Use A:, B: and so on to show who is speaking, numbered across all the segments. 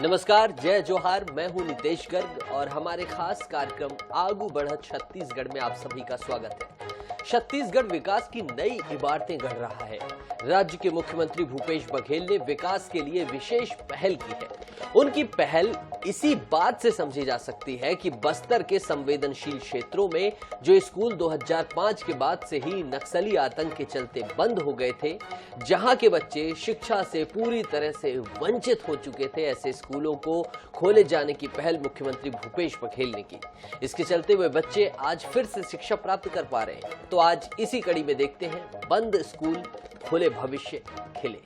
A: नमस्कार, जय जोहार। मैं हूं नितेश गर्ग और हमारे खास कार्यक्रम आगू बढ़त छत्तीसगढ़ में आप सभी का स्वागत है। छत्तीसगढ़ विकास की नई इबारतें गढ़ रहा है। राज्य के मुख्यमंत्री भूपेश बघेल ने विकास के लिए विशेष पहल की है। उनकी पहल इसी बात से समझी जा सकती है कि बस्तर के संवेदनशील क्षेत्रों में जो स्कूल 2005 के बाद से ही नक्सली आतंक के चलते बंद हो गए थे, जहां के बच्चे शिक्षा से पूरी तरह से वंचित हो चुके थे, ऐसे स्कूलों को खोले जाने की पहल मुख्यमंत्री भूपेश बघेल ने की। इसके चलते वे बच्चे आज फिर से शिक्षा प्राप्त कर पा रहे हैं। तो आज इसी कड़ी में देखते हैं बंद स्कूल खोले भविष्य खिले।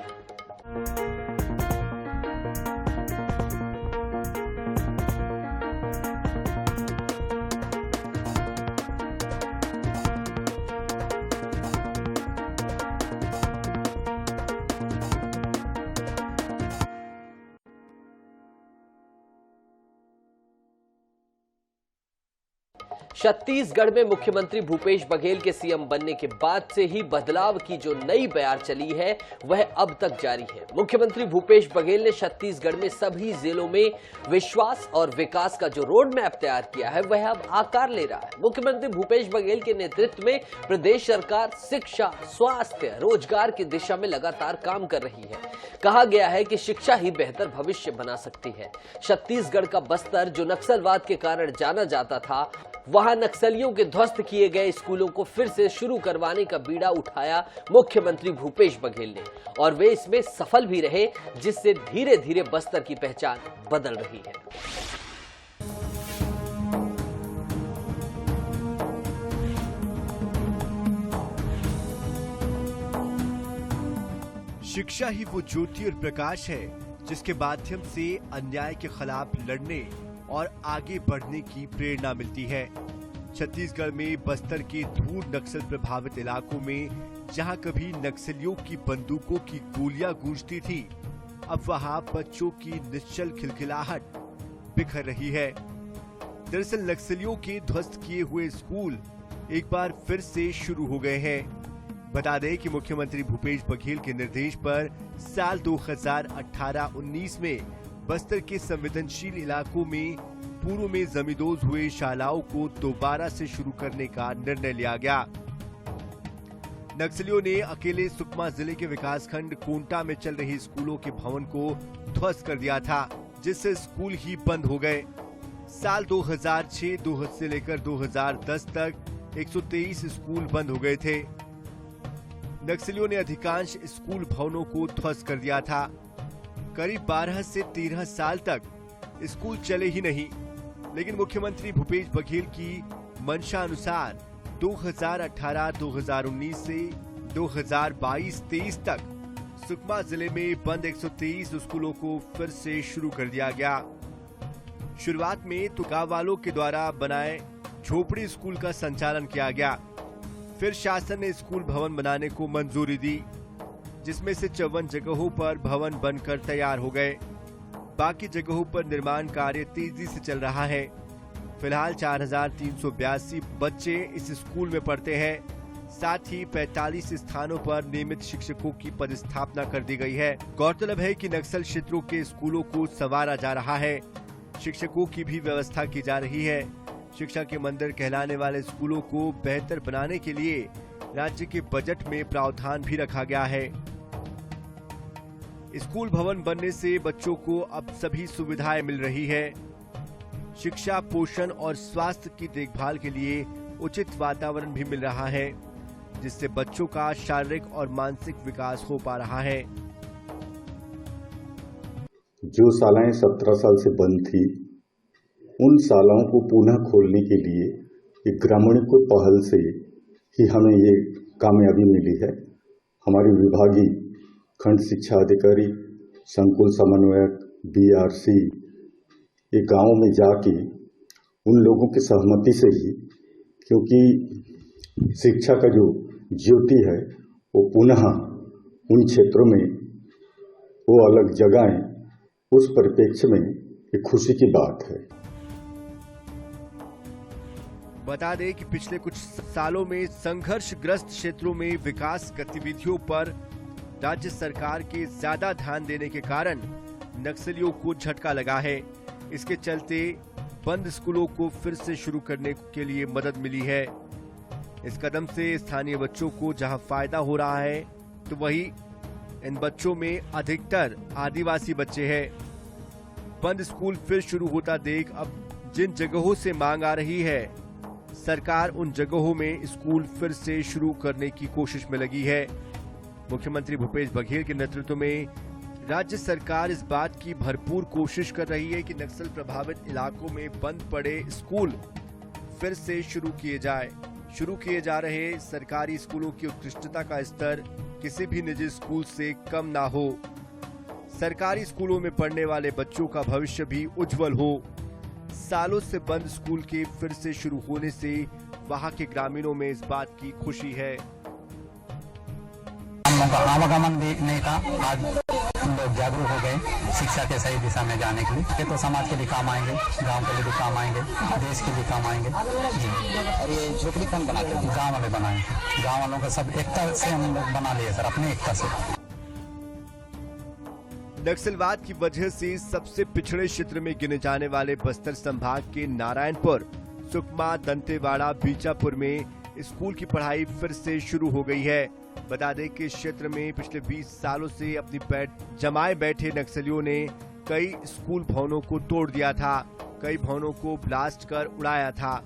A: छत्तीसगढ़ में मुख्यमंत्री भूपेश बघेल के सीएम बनने के बाद से ही बदलाव की जो नई बयार चली है वह अब तक जारी है। मुख्यमंत्री भूपेश बघेल ने छत्तीसगढ़ में सभी जिलों में विश्वास और विकास का जो रोड मैप तैयार किया है वह अब आकार ले रहा है। मुख्यमंत्री भूपेश बघेल के नेतृत्व में प्रदेश सरकार शिक्षा, स्वास्थ्य, रोजगार की दिशा में लगातार काम कर रही है। कहा गया है कि शिक्षा ही बेहतर भविष्य बना सकती है। छत्तीसगढ़ का बस्तर जो नक्सलवाद के कारण जाना जाता था, वहां नक्सलियों के ध्वस्त किए गए स्कूलों को फिर से शुरू करवाने का बीड़ा उठाया मुख्यमंत्री भूपेश बघेल ने और वे इसमें सफल भी रहे, जिससे धीरे धीरे बस्तर की पहचान बदल रही है।
B: शिक्षा ही वो ज्योति और प्रकाश है जिसके माध्यम से अन्याय के खिलाफ लड़ने और आगे बढ़ने की प्रेरणा मिलती है। छत्तीसगढ़ में बस्तर के दूर नक्सल प्रभावित इलाकों में जहां कभी नक्सलियों की बंदूकों की गोलियां गूंजती थी, अब वहां बच्चों की निश्चल खिलखिलाहट बिखर रही है। दरअसल नक्सलियों के ध्वस्त किए हुए स्कूल एक बार फिर से शुरू हो गए हैं। बता दें कि मुख्यमंत्री भूपेश बघेल के निर्देश पर साल 2018-19 में बस्तर के संवेदनशील इलाकों में पूर्व में जमींदोज हुए शालाओं को दोबारा से शुरू करने का निर्णय लिया गया। नक्सलियों ने अकेले सुकमा जिले के विकासखंड कोंटा में चल रहे स्कूलों के भवन को ध्वस्त कर दिया था, जिससे स्कूल ही बंद हो गए। साल 2006 से लेकर 2010 तक 123 स्कूल बंद हो गए थे। नक्सलियों ने अधिकांश स्कूल भवनों को ध्वस्त कर दिया था। करीब 12 से 13 साल तक स्कूल चले ही नहीं, लेकिन मुख्यमंत्री भूपेश बघेल की मंशा अनुसार 2018-2019 से 2022-23 तक सुकमा जिले में बंद 123 स्कूलों को फिर से शुरू कर दिया गया। शुरुआत में तो गांव वालों के द्वारा बनाए झोपड़ी स्कूल का संचालन किया गया। फिर शासन ने स्कूल भवन बनाने को मंजूरी दी, जिसमें से 54 जगहों पर भवन बनकर तैयार हो गए। बाकी जगहों पर निर्माण कार्य तेजी से चल रहा है। फिलहाल 4382 बच्चे इस स्कूल में पढ़ते हैं। साथ ही 45 स्थानों पर नियमित शिक्षकों की पदस्थापना कर दी गई है। गौरतलब है कि नक्सल क्षेत्रों के स्कूलों को संवारा जा रहा है। शिक्षकों की भी व्यवस्था की जा रही है। शिक्षा के मंदिर कहलाने वाले स्कूलों को बेहतर बनाने के लिए राज्य के बजट में प्रावधान भी रखा गया है। स्कूल भवन बनने से बच्चों को अब सभी सुविधाएं मिल रही है। शिक्षा, पोषण और स्वास्थ्य की देखभाल के लिए उचित वातावरण भी मिल रहा है, जिससे बच्चों का शारीरिक और मानसिक विकास हो पा रहा है।
C: जो शालाएं 17 साल से बंद थी, उन शालाओं को पुनः खोलने के लिए एक ग्रामीण को पहल से ही हमें ये कामयाबी मिली है। हमारी विभागीय खंड शिक्षा अधिकारी, संकुल समन्वयक, BRC ये गांव में जाके उन लोगों की सहमति से ही, क्योंकि शिक्षा का जो ज्योति है वो पुनः उन क्षेत्रों में वो अलग जगहें, उस परिप्रेक्ष्य में एक खुशी की बात है।
B: बता दें कि पिछले कुछ सालों में संघर्षग्रस्त क्षेत्रों में विकास गतिविधियों पर राज्य सरकार के ज्यादा ध्यान देने के कारण नक्सलियों को झटका लगा है। इसके चलते बंद स्कूलों को फिर से शुरू करने के लिए मदद मिली है। इस कदम से स्थानीय बच्चों को जहां फायदा हो रहा है, तो वहीं इन बच्चों में अधिकतर आदिवासी बच्चे हैं। बंद स्कूल फिर शुरू होता देख अब जिन जगहों से मांग आ रही है, सरकार उन जगहों में स्कूल फिर से शुरू करने की कोशिश में लगी है। मुख्यमंत्री भूपेश बघेल के नेतृत्व में राज्य सरकार इस बात की भरपूर कोशिश कर रही है कि नक्सल प्रभावित इलाकों में बंद पड़े स्कूल फिर से शुरू किए जाए। शुरू किए जा रहे सरकारी स्कूलों की उत्कृष्टता का स्तर किसी भी निजी स्कूल से कम ना हो। सरकारी स्कूलों में पढ़ने वाले बच्चों का भविष्य भी उज्जवल हो। सालों से बंद स्कूल के फिर से शुरू होने से वहां के ग्रामीणों में इस बात की खुशी है।
D: हम लोग का आवागमन भी नहीं था, आज हम लोग जागरूक हो गए शिक्षा के सही दिशा में जाने के लिए। ये तो समाज के भी काम आएंगे, गांव के लिए भी काम आएंगे, देश के भी काम आएंगे जी। और ये झोपड़ी कौन बनाते हैं? गाँव वाले बनाएंगे। गाँव वालों का सब एकता से हम लोग बना लिए सर, अपने एकता से।
B: नक्सलवाद की वजह से सबसे पिछड़े क्षेत्र में गिने जाने वाले बस्तर संभाग के नारायणपुर, सुकमा, दंतेवाड़ा, बीजापुर में स्कूल की पढ़ाई फिर से शुरू हो गई है। बता दें कि इस क्षेत्र में पिछले 20 सालों से अपनी पैठ जमाए बैठे नक्सलियों ने कई स्कूल भवनों को तोड़ दिया था, कई भवनों को ब्लास्ट कर उड़ाया था,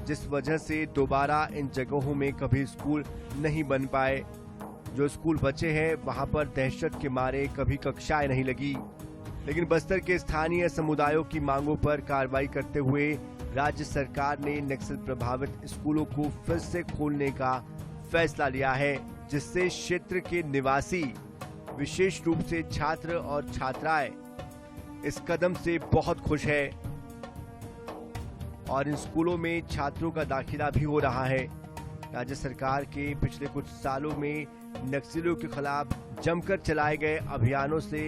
B: जिस वजह से दोबारा इन जगहों में कभी स्कूल नहीं बन पाए। जो स्कूल बचे हैं वहां पर दहशत के मारे कभी कक्षाएं नहीं लगी। लेकिन बस्तर के स्थानीय समुदायों की मांगों पर कार्रवाई करते हुए राज्य सरकार ने नक्सल प्रभावित स्कूलों को फिर से खोलने का फैसला लिया है, जिससे क्षेत्र के निवासी, विशेष रूप से छात्र और छात्राएं इस कदम से बहुत खुश है और इन स्कूलों में छात्रों का दाखिला भी हो रहा है। राज्य सरकार के पिछले कुछ सालों में नक्सलियों के खिलाफ जमकर चलाए गए अभियानों से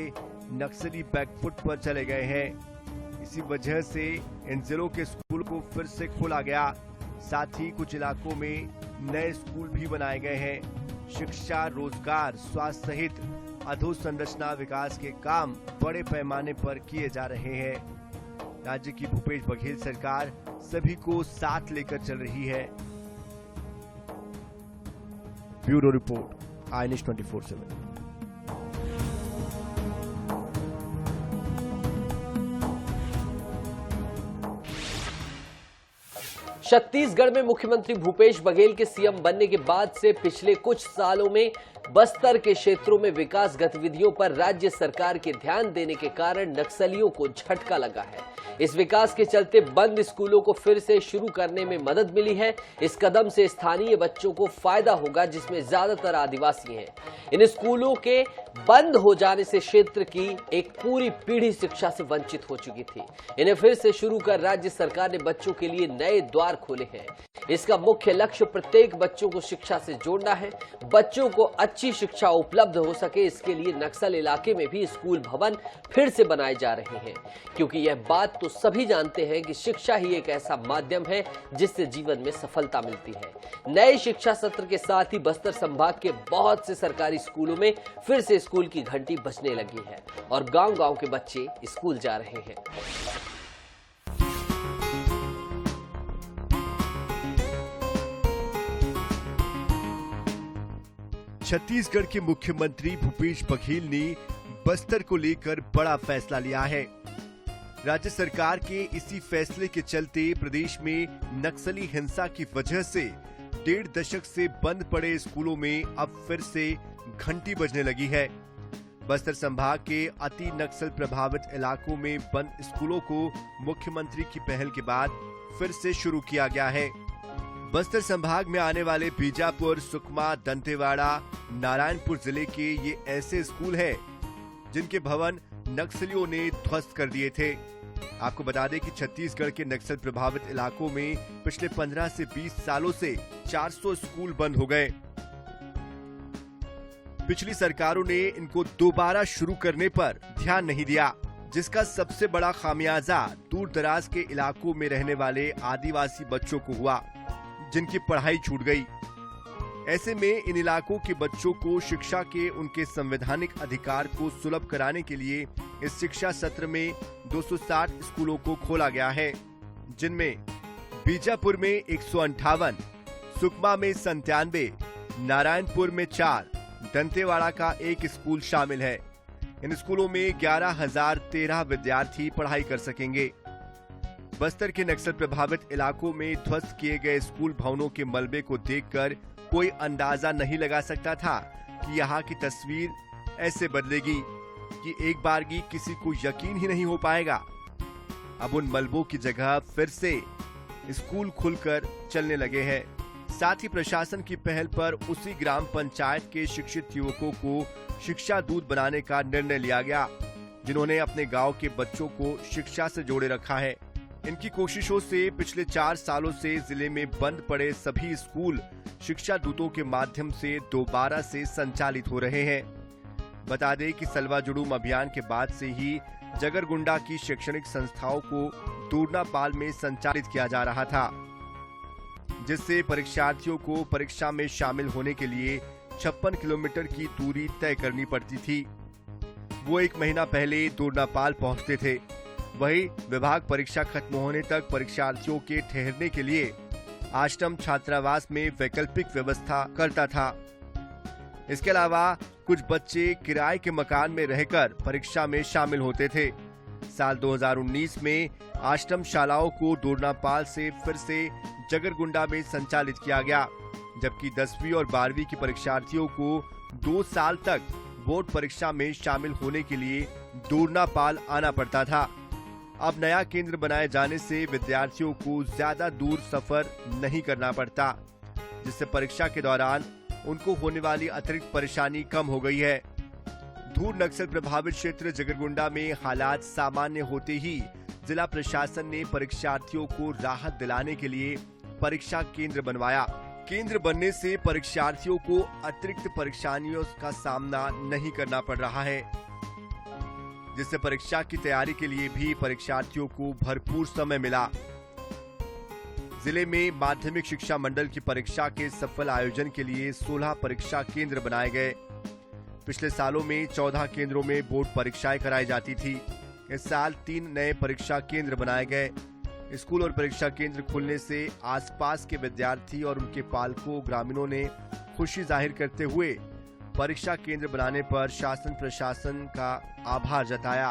B: नक्सली बैकफुट पर चले गए हैं। इसी वजह से इन जिलों के स्कूल को फिर से खोला गया। साथ ही कुछ इलाकों में नए स्कूल भी बनाए गए हैं। शिक्षा, रोजगार, स्वास्थ्य सहित अधोसंरचना विकास के काम बड़े पैमाने पर किए जा रहे हैं। राज्य की भूपेश बघेल सरकार सभी को साथ लेकर चल रही है। Bureau report, INS 24/7।
A: छत्तीसगढ़ में मुख्यमंत्री भूपेश बघेल के सीएम बनने के बाद से पिछले कुछ सालों में बस्तर के क्षेत्रों में विकास गतिविधियों पर राज्य सरकार के ध्यान देने के कारण नक्सलियों को झटका लगा है। इस विकास के चलते बंद स्कूलों को फिर से शुरू करने में मदद मिली है। इस कदम से स्थानीय बच्चों को फायदा होगा, जिसमें ज्यादातर आदिवासी हैं। इन स्कूलों के बंद हो जाने से क्षेत्र की एक पूरी पीढ़ी शिक्षा से वंचित हो चुकी थी। इन्हें फिर से शुरू कर राज्य सरकार ने बच्चों के लिए नए द्वार खोले हैं। इसका मुख्य लक्ष्य प्रत्येक बच्चों को शिक्षा से जोड़ना है। बच्चों को अच्छी शिक्षा उपलब्ध हो सके, इसके लिए नक्सल इलाके में भी स्कूल भवन फिर से बनाए जा रहे हैं, क्योंकि यह बात तो सभी जानते हैं कि शिक्षा ही एक ऐसा माध्यम है जिससे जीवन में सफलता मिलती है। नए शिक्षा सत्र के साथ ही बस्तर संभाग के बहुत से सरकारी स्कूलों में फिर से स्कूल की घंटी बजने लगी है और गांव-गांव के बच्चे स्कूल जा रहे हैं।
B: छत्तीसगढ़ के मुख्यमंत्री भूपेश बघेल ने बस्तर को लेकर बड़ा फैसला लिया है। राज्य सरकार के इसी फैसले के चलते प्रदेश में नक्सली हिंसा की वजह से 1.5 दशक से बंद पड़े स्कूलों में अब फिर से घंटी बजने लगी है। बस्तर संभाग के अति नक्सल प्रभावित इलाकों में बंद स्कूलों को मुख्यमंत्री की पहल के बाद फिर से शुरू किया गया है। बस्तर संभाग में आने वाले बीजापुर, सुकमा, दंतेवाड़ा, नारायणपुर जिले के ये ऐसे स्कूल हैं जिनके भवन नक्सलियों ने ध्वस्त कर दिए थे। आपको बता दें कि छत्तीसगढ़ के नक्सल प्रभावित इलाकों में पिछले 15 से 20 सालों से 400 स्कूल बंद हो गए। पिछली सरकारों ने इनको दोबारा शुरू करने पर ध्यान नहीं दिया, जिसका सबसे बड़ा खामियाजा दूर दराज के इलाकों में रहने वाले आदिवासी बच्चों को हुआ, जिनकी पढ़ाई छूट गई। ऐसे में इन इलाकों के बच्चों को शिक्षा के उनके संवैधानिक अधिकार को सुलभ कराने के लिए इस शिक्षा सत्र में 260 स्कूलों को खोला गया है, जिनमें बीजापुर में 158, सुकमा में 97, नारायणपुर में 4, दंतेवाड़ा का 1 स्कूल शामिल है। इन स्कूलों में 11,013 विद्यार्थी पढ़ाई कर सकेंगे। बस्तर के नक्सल प्रभावित इलाकों में ध्वस्त किए गए स्कूल भवनों के मलबे को देखकर कोई अंदाजा नहीं लगा सकता था कि यहाँ की तस्वीर ऐसे बदलेगी कि एक बारगी किसी को यकीन ही नहीं हो पाएगा। अब उन मलबों की जगह फिर से स्कूल खुलकर चलने लगे हैं। साथ ही प्रशासन की पहल पर उसी ग्राम पंचायत के शिक्षित युवकों को शिक्षा दूत बनाने का निर्णय लिया गया, जिन्होंने अपने गांव के बच्चों को शिक्षा से जोड़े रखा है। इनकी कोशिशों से पिछले 4 सालों से जिले में बंद पड़े सभी स्कूल शिक्षा दूतों के माध्यम से दोबारा से संचालित हो रहे हैं। बता दें कि सलवा जुड़ूम अभियान के बाद से ही जगरगुंडा की शैक्षणिक संस्थाओं को दूरनापाल में संचालित किया जा रहा था, जिससे परीक्षार्थियों को परीक्षा में शामिल होने के लिए 56 किलोमीटर की दूरी तय करनी पड़ती थी। वो 1 महीना पहले दूरनापाल पहुंचते थे। वहीं विभाग परीक्षा खत्म होने तक परीक्षार्थियों के ठहरने के लिए आश्रम छात्रावास में वैकल्पिक व्यवस्था करता था। इसके अलावा कुछ बच्चे किराए के मकान में रहकर परीक्षा में शामिल होते थे। साल 2019 में आश्रम शालाओं को दूरनापाल से फिर से जगरगुंडा में संचालित किया गया, जबकि 10वीं और 12वीं की परीक्षार्थियों को 2 साल तक बोर्ड परीक्षा में शामिल होने के लिए दूरनापाल आना पड़ता था। अब नया केंद्र बनाए जाने से विद्यार्थियों को ज्यादा दूर सफर नहीं करना पड़ता, जिससे परीक्षा के दौरान उनको होने वाली अतिरिक्त परेशानी कम हो गई है। दूर नक्सल प्रभावित क्षेत्र जगरगुंडा में हालात सामान्य होते ही जिला प्रशासन ने परीक्षार्थियों को राहत दिलाने के लिए परीक्षा केंद्र बनवाया। केंद्र बनने से परीक्षार्थियों को अतिरिक्त परेशानियों का सामना नहीं करना पड़ रहा है, जिससे परीक्षा की तैयारी के लिए भी परीक्षार्थियों को भरपूर समय मिला। जिले में माध्यमिक शिक्षा मंडल की परीक्षा के सफल आयोजन के लिए 16 परीक्षा केंद्र बनाए गए। पिछले सालों में 14 केंद्रों में बोर्ड परीक्षाएं कराई जाती थी। इस साल 3 नए परीक्षा केंद्र बनाए गए। स्कूल और परीक्षा केंद्र खुलने से आसपास के विद्यार्थी और उनके पालकों ग्रामीणों ने खुशी जाहिर करते हुए परीक्षा केंद्र बनाने पर शासन प्रशासन का आभार जताया।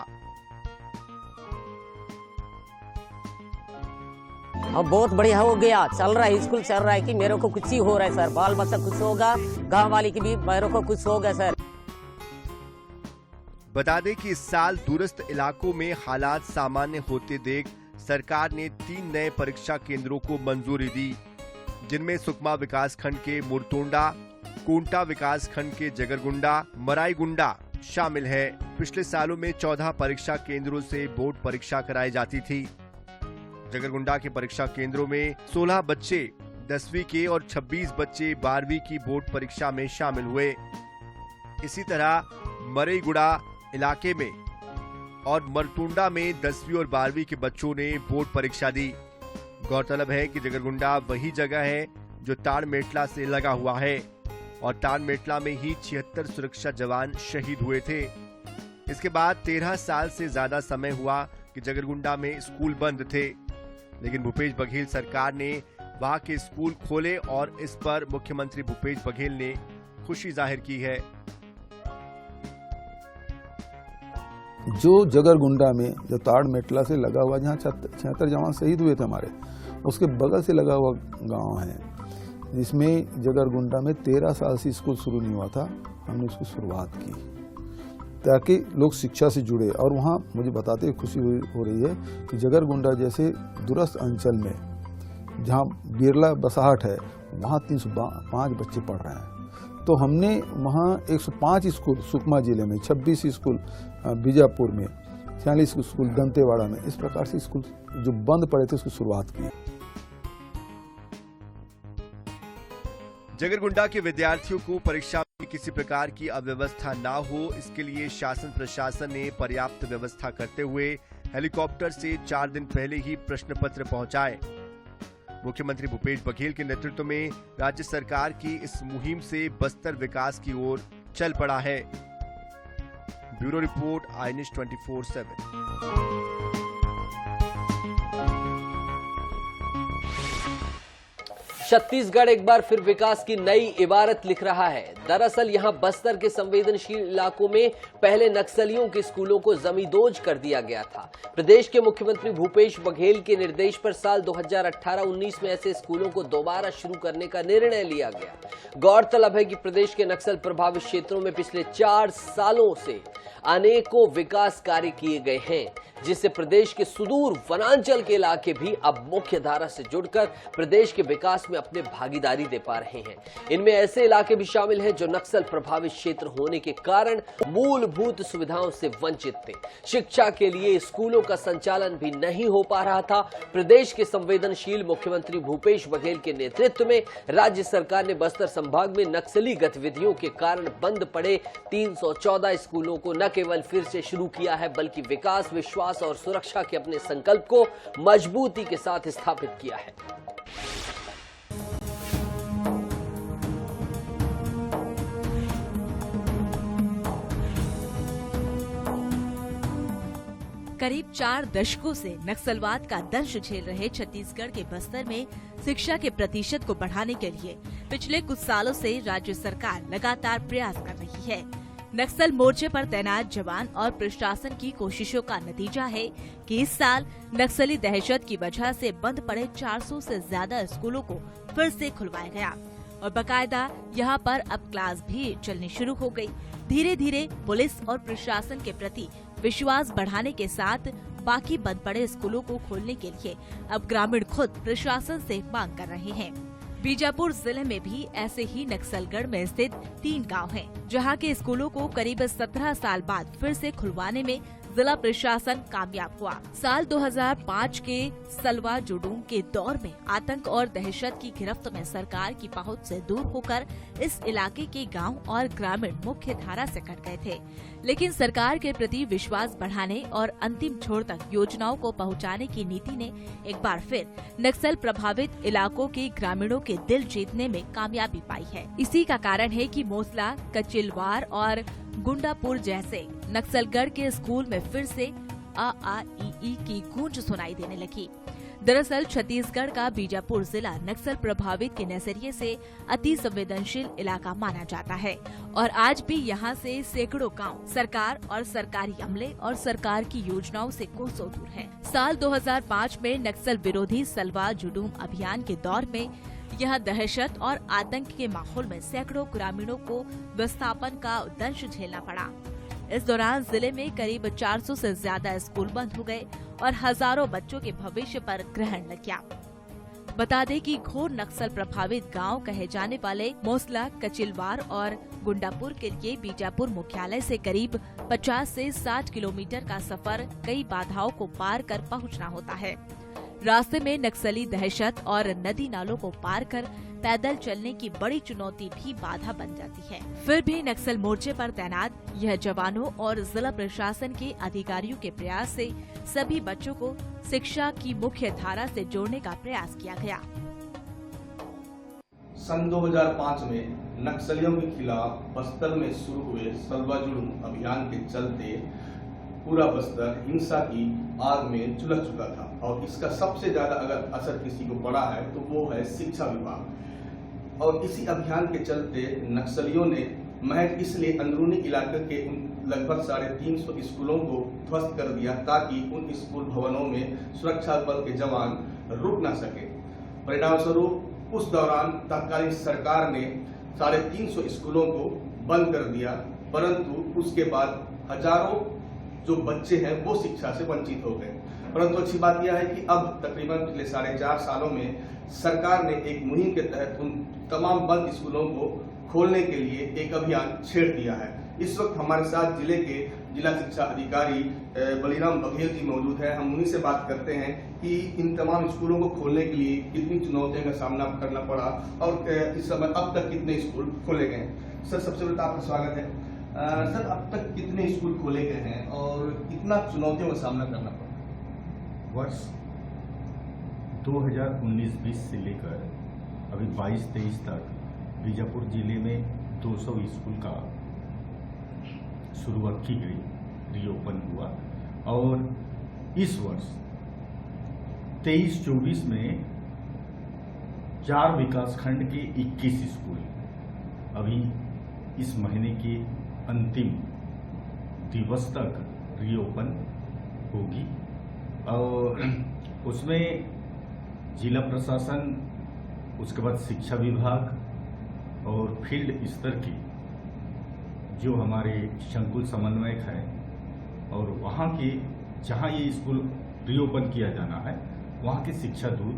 E: अब बहुत बढ़िया हो गया, चल रहा है, स्कूल चल रहा है कि मेरे को कुछ ही हो रहा है सर, बाल बच्चा कुछ होगा, गांव वाले की भी मेरे को कुछ होगा सर।
B: बता दें कि इस साल दूरस्थ इलाकों में हालात सामान्य होते देख सरकार ने 3 नए परीक्षा केंद्रों को मंजूरी दी, जिनमें सुकमा विकास खंड के मुरतोंडा, कोंटा विकास खंड के जगरगुंडा, मराईगुंडा शामिल है। पिछले सालों में 14 परीक्षा केंद्रों से बोर्ड परीक्षा कराई जाती थी। जगरगुंडा के परीक्षा केंद्रों में 16 बच्चे 10वीं के और 26 बच्चे 12वीं की बोर्ड परीक्षा में शामिल हुए। इसी तरह मरेगुड़ा इलाके में और मरतुंडा में 10वीं और 12वीं के बच्चों ने बोर्ड परीक्षा दी। गौरतलब है कि जगरगुंडा वही जगह है जो ताड़मेटला से लगा हुआ है और ताड़मेटला में ही 76 सुरक्षा जवान शहीद हुए थे। इसके बाद 13 साल से ज्यादा समय हुआ कि जगरगुंडा में स्कूल बंद थे, लेकिन भूपेश बघेल सरकार ने वहां के स्कूल खोले और इस पर मुख्यमंत्री भूपेश बघेल ने खुशी जाहिर की है।
F: जो जगरगुंडा में जो ताड़मेटला से लगा हुआ, जहाँ 76 जवान शहीद हुए थे हमारे, उसके बगल से लगा हुआ गांव है, जिसमें जगरगुंडा में 13 साल से स्कूल शुरू नहीं हुआ था। हमने उसकी शुरुआत की ताकि लोग शिक्षा से जुड़े, और वहाँ मुझे बताते हुए खुशी हो रही है कि जगरगुंडा जैसे दूरस्थ अंचल में जहाँ बिरला बसाहट है, वहाँ 305 बच्चे पढ़ रहे हैं। तो हमने वहाँ 105 स्कूल सुकमा जिले में, 26 स्कूल बीजापुर में, 46 स्कूल दंतेवाड़ा में, इस प्रकार से स्कूल जो बंद पड़े थे उसकी शुरुआत की।
B: जगरगुंडा के विद्यार्थियों को परीक्षा में किसी प्रकार की अव्यवस्था ना हो, इसके लिए शासन प्रशासन ने पर्याप्त व्यवस्था करते हुए हेलीकॉप्टर से 4 दिन पहले ही प्रश्न पत्र पहुंचाए। मुख्यमंत्री भूपेश बघेल के नेतृत्व में राज्य सरकार की इस मुहिम से बस्तर विकास की ओर चल पड़ा है। Bureau report, I news 24/7।
A: Chhattisgarh एक बार फिर विकास की नई इबारत लिख रहा है। दरअसल यहां बस्तर के संवेदनशील इलाकों में पहले नक्सलियों के स्कूलों को जमींदोज कर दिया गया था। प्रदेश के मुख्यमंत्री भूपेश बघेल के निर्देश पर साल 2018-19 में ऐसे स्कूलों को दोबारा शुरू करने का निर्णय लिया गया। गौरतलब है कि प्रदेश के नक्सल प्रभावित क्षेत्रों में पिछले 4 सालों से अनेकों विकास कार्य किए गए हैं, जिससे प्रदेश के सुदूर वनांचल के इलाके भी अब मुख्य धारा से जुड़कर प्रदेश के विकास में अपने भागीदारी दे पा रहे हैं। इनमें ऐसे इलाके भी शामिल हैं जो नक्सल प्रभावित क्षेत्र होने के कारण मूलभूत सुविधाओं से वंचित थे। शिक्षा के लिए स्कूलों का संचालन भी नहीं हो पा रहा था। प्रदेश के संवेदनशील मुख्यमंत्री भूपेश बघेल के नेतृत्व में राज्य सरकार ने बस्तर संभाग में नक्सली गतिविधियों के कारण बंद पड़े 314 स्कूलों को न केवल फिर से शुरू किया है, बल्कि विकास, विश्वास और सुरक्षा के अपने संकल्प को मजबूती के साथ स्थापित किया है।
G: करीब 4 दशकों से नक्सलवाद का दंश झेल रहे छत्तीसगढ़ के बस्तर में शिक्षा के प्रतिशत को बढ़ाने के लिए पिछले कुछ सालों से राज्य सरकार लगातार प्रयास कर रही है। नक्सल मोर्चे पर तैनात जवान और प्रशासन की कोशिशों का नतीजा है कि इस साल नक्सली दहशत की वजह से बंद पड़े 400 से ज्यादा स्कूलों को फिर से खुलवाया गया और बाकायदा यहाँ पर अब क्लास भी चलनी शुरू हो गई। धीरे धीरे पुलिस और प्रशासन के प्रति विश्वास बढ़ाने के साथ बाकी बंद पड़े स्कूलों को खोलने के लिए अब ग्रामीण खुद प्रशासन से मांग कर रहे हैं। बीजापुर जिले में भी ऐसे ही नक्सलगढ़ में स्थित 3 गांव हैं, जहां के स्कूलों को करीब 17 साल बाद फिर से खुलवाने में जिला प्रशासन कामयाब हुआ। साल 2005 के सलवा जुडूम के दौर में आतंक और दहशत की गिरफ्त में सरकार की पहुंच से दूर होकर इस इलाके के गांव और ग्रामीण मुख्य धारा से कट गए थे, लेकिन सरकार के प्रति विश्वास बढ़ाने और अंतिम छोर तक योजनाओं को पहुंचाने की नीति ने एक बार फिर नक्सल प्रभावित इलाकों के ग्रामीणों के दिल जीतने में कामयाबी पाई है। इसी का कारण है कि मोसला, कचिलवार और गुंडापुर जैसे नक्सलगढ़ के स्कूल में फिर से AAEE की गूंज सुनाई देने लगी। दरअसल छत्तीसगढ़ का बीजापुर जिला नक्सल प्रभावित के नजरिए से अति संवेदनशील इलाका माना जाता है और आज भी यहाँ से सैकड़ों गांव सरकार और सरकारी अमले और सरकार की योजनाओं से कोसों दूर है। साल 2005 में नक्सल विरोधी सलवा जुडूम अभियान के दौर में यह दहशत और आतंक के माहौल में सैकड़ों ग्रामीणों को विस्थापन का दंश झेलना पड़ा। इस दौरान जिले में करीब 400 से ज्यादा स्कूल बंद हो गए और हजारों बच्चों के भविष्य पर ग्रहण लग गया। बता दें कि घोर नक्सल प्रभावित गांव कहे जाने वाले मोसला, कचिलवार और गुंडापुर के लिए बीजापुर मुख्यालय से करीब 50 से 60 किलोमीटर का सफर कई बाधाओं को पार कर पहुंचना होता है। रास्ते में नक्सली दहशत और नदी नालों को पार कर पैदल चलने की बड़ी चुनौती भी बाधा बन जाती है। फिर भी नक्सल मोर्चे पर तैनात यह जवानों और जिला प्रशासन के अधिकारियों के प्रयास से सभी बच्चों को शिक्षा की मुख्य धारा से जोड़ने का प्रयास किया गया।
H: सन 2005 में नक्सलियों के खिलाफ बस्तर में शुरू हुए सलवा जुडूम अभियान के चलते पूरा बस्तर हिंसा की आग में झुलस चुका था और इसका सबसे ज्यादा अगर असर किसी को पड़ा है तो वो है शिक्षा विभाग। और इसी अभियान के चलते नक्सलियों ने महज इसलिए अंदरूनी इलाके के लगभग 350 स्कूलों को ध्वस्त कर दिया ताकि उन स्कूल भवनों में सुरक्षा बल के जवान रुक न सके। परिणाम स्वरूप उस दौरान तत्कालीन सरकार ने 350 स्कूलों को बंद कर दिया, परंतु उसके बाद हजारों जो बच्चे हैं वो शिक्षा से वंचित हो गए। परंतु अच्छी बात यह है कि अब तकरीबन पिछले 4.5 सालों में सरकार ने एक मुहिम के तहत उन तमाम बंद स्कूलों को खोलने के लिए एक अभियान छेड़ दिया है। इस वक्त हमारे साथ जिले के जिला शिक्षा अधिकारी बलिराम बघेल जी मौजूद हैं। हम उन्हीं से बात करते हैं कि इन तमाम स्कूलों को खोलने के लिए कितनी चुनौतियों का सामना करना पड़ा और इस समय अब तक कितने स्कूल खोले गए हैं। सर, सबसे पहले आपका स्वागत है। सर, अब तक कितने स्कूल खोले गए हैं और कितना चुनौतियों का सामना करना पड़ा?
C: वर्ष 2019-20 से लेकर अभी 22-23 तक बीजापुर जिले में 200 स्कूल का शुरुआत की गई, रीओपन हुआ। और इस वर्ष 23-24 में 4 विकासखंड के 21 स्कूल अभी इस महीने के अंतिम दिवस तक रीओपन होगी। और उसमें जिला प्रशासन, उसके बाद शिक्षा विभाग और फील्ड स्तर के जो हमारे संकुल समन्वयक हैं और वहाँ के जहाँ ये स्कूल रीओपन किया जाना है वहाँ के शिक्षा दूत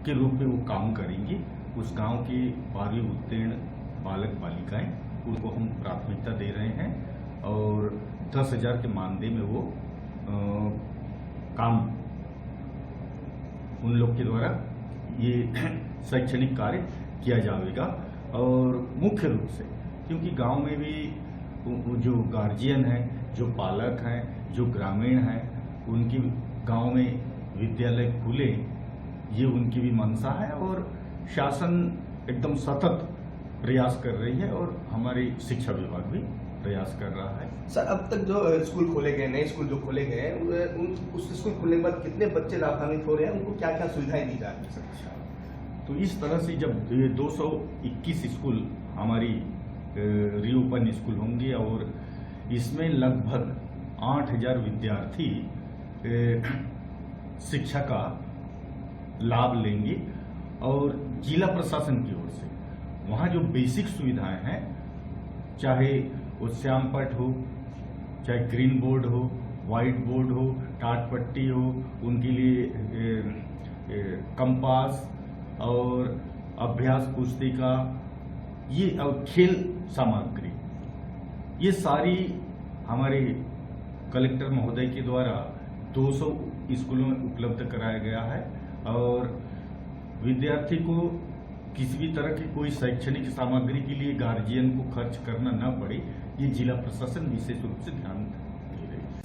C: के रूप में वो काम करेंगे। उस गांव के 12वीं उत्तीर्ण बालक बालिकाएं, उनको हम प्राथमिकता दे रहे हैं और 10,000 के मानदेय में वो काम उन लोग के द्वारा ये शैक्षणिक कार्य किया जाएगा। और मुख्य रूप से क्योंकि गांव में भी जो गार्जियन हैं, जो पालक हैं, जो ग्रामीण हैं, उनकी गांव में विद्यालय खुले, ये उनकी भी मंशा है और शासन एकदम सतत प्रयास कर रही है और हमारी शिक्षा विभाग भी प्रयास कर रहा है।
H: सर, अब तक जो स्कूल खोले गए, नए स्कूल जो खोले गए हैं, उस स्कूल खोलने के बाद कितने बच्चे लाभान्वित हो रहे हैं, उनको क्या क्या सुविधाएं दी जा रही है?
C: तो इस तरह से जब ये 221 स्कूल हमारी रीओपन स्कूल होंगे और इसमें लगभग 8,000 विद्यार्थी शिक्षा का लाभ लेंगे। और जिला प्रशासन की ओर से वहाँ जो बेसिक सुविधाएं हैं, चाहे वो श्यामपट हो, चाहे ग्रीन बोर्ड हो, व्हाइट बोर्ड हो, टाट पट्टी हो, उनके लिए कंपास और अभ्यास पुस्तिका, ये और खेल सामग्री, ये सारी हमारे कलेक्टर महोदय के द्वारा 200 स्कूलों में उपलब्ध कराया गया है। और विद्यार्थी को किसी भी तरह की कोई शैक्षणिक सामग्री के लिए गार्जियन को खर्च करना न पड़े, ये जिला प्रशासन विशेष रूप से ध्यान दे रही है।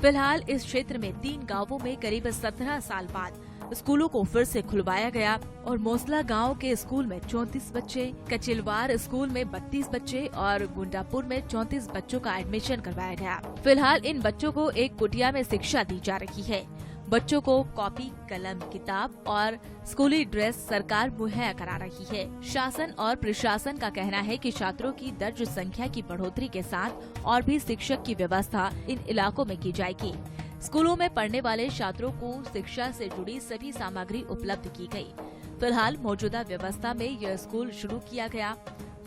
G: फिलहाल इस क्षेत्र में 3 गांवों में करीब 17 साल बाद स्कूलों को फिर से खुलवाया गया और मोसला गांव के स्कूल में 34 बच्चे, कचिलवार स्कूल में 32 बच्चे और गुंडापुर में 34 बच्चों का एडमिशन करवाया गया। फिलहाल इन बच्चों को एक कुटिया में शिक्षा दी जा रही है। बच्चों को कॉपी, कलम, किताब और स्कूली ड्रेस सरकार मुहैया करा रही है। शासन और प्रशासन का कहना है कि छात्रों की दर्ज संख्या की बढ़ोतरी के साथ और भी शिक्षक की व्यवस्था इन इलाकों में की जाएगी। स्कूलों में पढ़ने वाले छात्रों को शिक्षा से जुड़ी सभी सामग्री उपलब्ध की गई। फिलहाल मौजूदा व्यवस्था में यह स्कूल शुरू किया गया।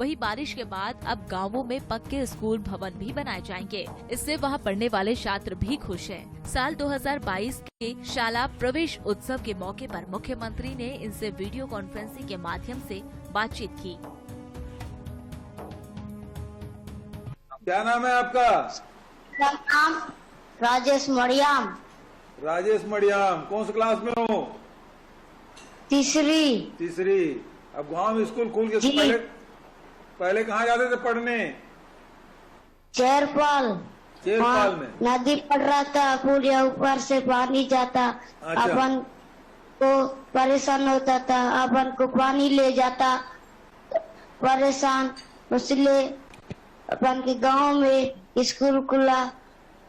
G: वहीं बारिश के बाद अब गांवों में पक्के स्कूल भवन भी बनाए जाएंगे। इससे वहां पढ़ने वाले छात्र भी खुश हैं। साल 2022 के शाला प्रवेश उत्सव के मौके पर मुख्यमंत्री ने इनसे वीडियो कॉन्फ्रेंसिंग के माध्यम से बातचीत की।
I: क्या नाम है आपका?
J: मेरा नाम राजेश मरियम।
I: राजेश मरियम, कौन सी क्लास में हो?
J: तीसरी।
I: अब गांव में स्कूल खुल के पहले कहाँ जाते थे पढ़ने?
J: चेरपाल
I: में
J: नदी पड़ रहा था, पुल या ऊपर से पानी जाता।
I: अच्छा।
J: अपन को परेशान होता था, अपन को पानी ले जाता परेशान, इसलिए अपन के गांव में स्कूल खुला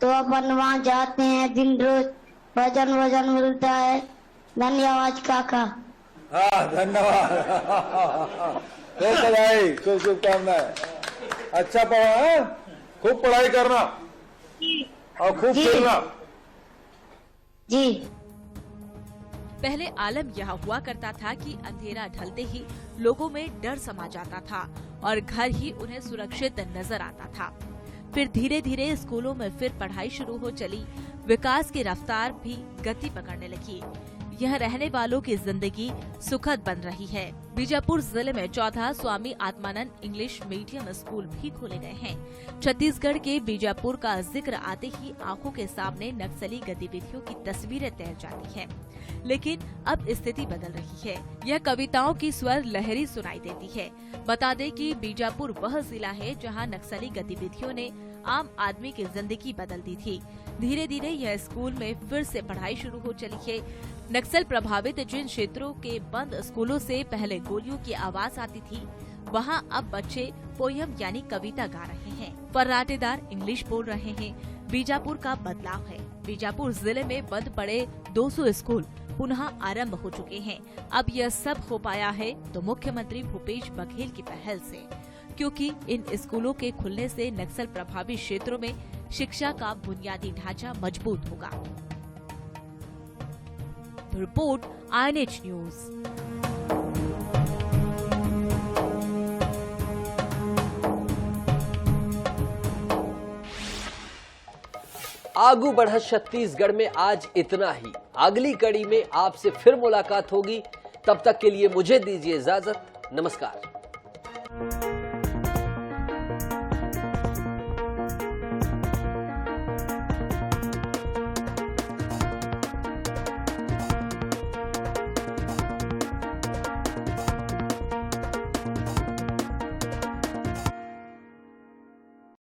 J: तो अपन वहाँ जाते हैं, दिन रोज भजन मिलता है। धन्यवाद काका।
I: हाँ, धन्यवाद। बधाई, खूब शुभकामनाएं। अच्छा पढ़ा, खूब पढ़ाई करना और खूब खेलना।
J: जी।
G: पहले आलम यह हुआ करता था कि अंधेरा ढलते ही लोगों में डर समा जाता था और घर ही उन्हें सुरक्षित नजर आता था। फिर धीरे धीरे स्कूलों में फिर पढ़ाई शुरू हो चली। विकास की रफ्तार भी गति पकड़ने लगी। यह रहने वालों की जिंदगी सुखद बन रही है। बीजापुर जिले में 14 Swami Atmanand English medium school भी खोले गए हैं। छत्तीसगढ़ के बीजापुर का जिक्र आते ही आंखों के सामने नक्सली गतिविधियों की तस्वीरें तैर जाती हैं। लेकिन अब स्थिति बदल रही है। यह कविताओं की स्वर लहरी सुनाई देती है। बता दें कि बीजापुर वह जिला है जहां नक्सली गतिविधियों ने आम आदमी की जिंदगी बदल दी थी। धीरे धीरे यह स्कूल में फिर से पढ़ाई शुरू हो चली है। नक्सल प्रभावित जिन क्षेत्रों के बंद स्कूलों से पहले गोलियों की आवाज आती थी, वहां अब बच्चे पोयम यानी कविता गा रहे हैं, फर्राटेदार इंग्लिश बोल रहे हैं। बीजापुर का बदलाव है। बीजापुर जिले में बंद पड़े 200 स्कूल पुनः आरंभ हो चुके हैं। अब यह सब हो पाया है तो मुख्यमंत्री भूपेश बघेल की पहल से, क्योंकि इन स्कूलों के खुलने से नक्सल प्रभावित क्षेत्रों में शिक्षा का बुनियादी ढांचा मजबूत होगा। Report INH news.
A: आगू बढ़ा छत्तीसगढ़ में आज इतना ही। अगली कड़ी में आपसे फिर मुलाकात होगी। तब तक के लिए मुझे दीजिए इजाजत। नमस्कार।